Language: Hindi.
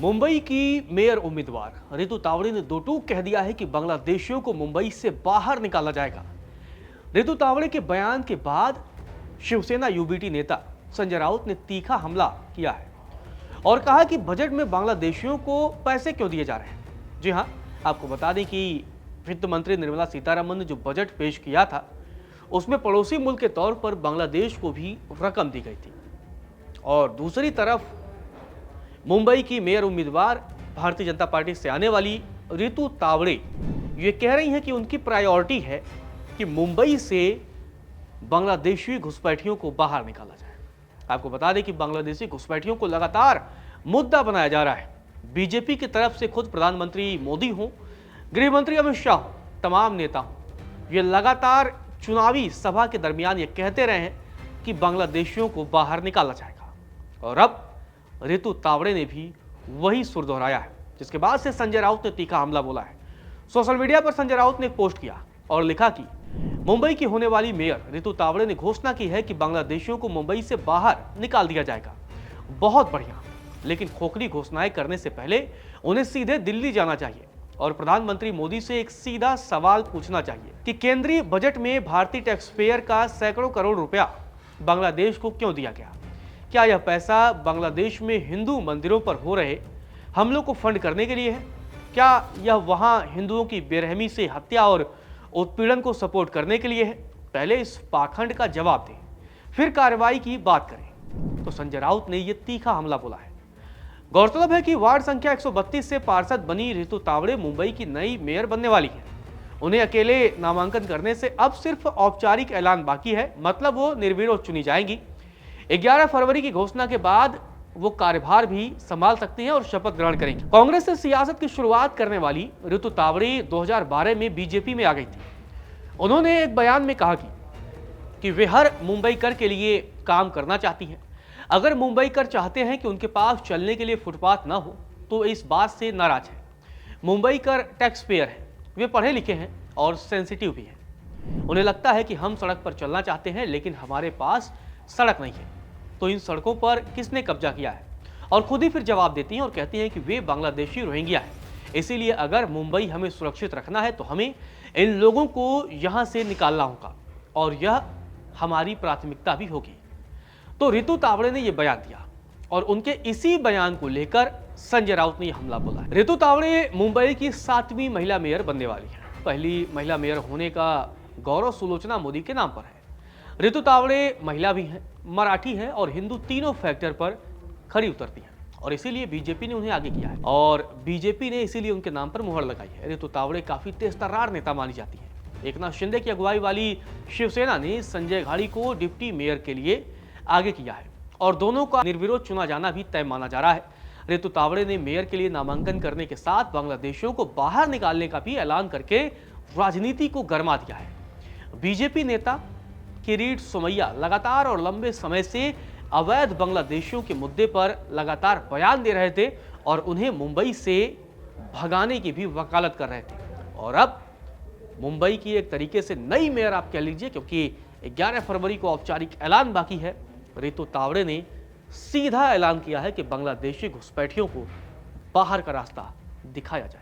मुंबई की मेयर उम्मीदवार रितु तावड़े ने दो टूक कह दिया है कि बांग्लादेशियों को मुंबई से बाहर निकाला जाएगा। रितु तावड़े के बयान के बाद शिवसेना यूबीटी नेता संजय राउत ने तीखा हमला किया है और कहा कि बजट में बांग्लादेशियों को पैसे क्यों दिए जा रहे हैं। जी हां, आपको बता दें कि वित्त मंत्री निर्मला सीतारमण ने जो बजट पेश किया था उसमें पड़ोसी मुल्क के तौर पर बांग्लादेश को भी रकम दी गई थी। और दूसरी तरफ मुंबई की मेयर उम्मीदवार भारतीय जनता पार्टी से आने वाली रितु तावड़े ये कह रही हैं कि उनकी प्रायोरिटी है कि मुंबई से बांग्लादेशी घुसपैठियों को बाहर निकाला जाए। आपको बता दें कि बांग्लादेशी घुसपैठियों को लगातार मुद्दा बनाया जा रहा है। बीजेपी की तरफ से खुद प्रधानमंत्री मोदी हों, गृह मंत्री अमित शाह, तमाम नेता हों, ये लगातार चुनावी सभा के दरमियान ये कहते रहे हैं कि बांग्लादेशियों को बाहर निकाला जाएगा। और अब रितु तावड़े ने भी वही सुर दोहराया है, जिसके बाद से संजय राउत ने तीखा हमला बोला है। सोशल मीडिया पर संजय राउत ने एक पोस्ट किया और लिखा कि मुंबई की होने वाली मेयर रितु तावड़े ने घोषणा की है कि बांग्लादेशियों को मुंबई से बाहर निकाल दिया जाएगा। बहुत बढ़िया, लेकिन खोखली घोषणाएं करने से पहले उन्हें सीधे दिल्ली जाना चाहिए और प्रधानमंत्री मोदी से एक सीधा सवाल पूछना चाहिए कि केंद्रीय बजट में भारतीय टैक्स पेयर का सैकड़ों करोड़ रुपया बांग्लादेश को क्यों दिया गया। क्या यह पैसा बांग्लादेश में हिंदू मंदिरों पर हो रहे हमलों को फंड करने के लिए है? क्या यह वहां हिंदुओं की बेरहमी से हत्या और उत्पीड़न को सपोर्ट करने के लिए है? पहले इस पाखंड का जवाब दें, फिर कार्रवाई की बात करें। तो संजय राउत ने यह तीखा हमला बोला है। गौरतलब है कि वार्ड संख्या 132 से पार्षद बनी रितु तावड़े मुंबई की नई मेयर बनने वाली है। उन्हें अकेले नामांकन करने से अब सिर्फ औपचारिक ऐलान बाकी है, मतलब वो निर्विरोध चुनी जाएंगी। 11 फरवरी की घोषणा के बाद वो कार्यभार भी संभाल सकती हैं और शपथ ग्रहण करेंगी। कांग्रेस से सियासत की शुरुआत करने वाली रितु तावड़े 2012 में बीजेपी में आ गई थी। उन्होंने एक बयान में कहा कि वे हर मुंबईकर के लिए काम करना चाहती हैं। अगर मुंबईकर चाहते हैं कि उनके पास चलने के लिए फुटपाथ ना हो तो इस बात से नाराज है। मुंबईकर टैक्स पेयर हैं, वे पढ़े लिखे हैं और सेंसिटिव भी हैं। उन्हें लगता है कि हम सड़क पर चलना चाहते हैं लेकिन हमारे पास सड़क नहीं है, तो इन सड़कों पर किसने कब्जा किया है? और खुद ही फिर जवाब देती हैं और कहती हैं कि वे बांग्लादेशी रोहिंग्या हैं। इसीलिए अगर मुंबई हमें सुरक्षित रखना है तो हमें इन लोगों को यहां से निकालना होगा और यह हमारी प्राथमिकता भी होगी। तो रितु तावड़े ने यह बयान दिया और उनके इसी बयान को लेकर संजय राउत ने यह हमला बोला है। रितु तावड़े मुंबई की 7वीं महिला मेयर बनने वाली है। पहली महिला मेयर होने का गौरव सुलोचना मोदी के नाम पर है। रितु तावड़े महिला भी हैं, मराठी हैं और हिंदू, तीनों फैक्टर पर खरी उतरती हैं और इसीलिए बीजेपी ने उन्हें आगे किया है और बीजेपी ने इसीलिए उनके नाम पर मुहर लगाई है। रितु तावड़े काफी तेज-तर्रार नेता मानी जाती है। एकनाथ शिंदे की अगुवाई वाली शिवसेना ने संजय घाड़ी को डिप्टी मेयर के लिए आगे किया है और दोनों का निर्विरोध चुना जाना भी तय माना जा रहा है। रितु तावड़े ने मेयर के लिए नामांकन करने के साथ बांग्लादेशियों को बाहर निकालने का भी ऐलान करके राजनीति को गरमा दिया है। बीजेपी नेता किरीट सोमैया लगातार और लंबे समय से अवैध बांग्लादेशियों के मुद्दे पर लगातार बयान दे रहे थे और उन्हें मुंबई से भगाने की भी वकालत कर रहे थे। और अब मुंबई की एक तरीके से नई मेयर आप कह लीजिए, क्योंकि 11 फरवरी को औपचारिक ऐलान बाकी है। रितु तावड़े ने सीधा ऐलान किया है कि बांग्लादेशी घुसपैठियों को बाहर का रास्ता दिखाया जाए।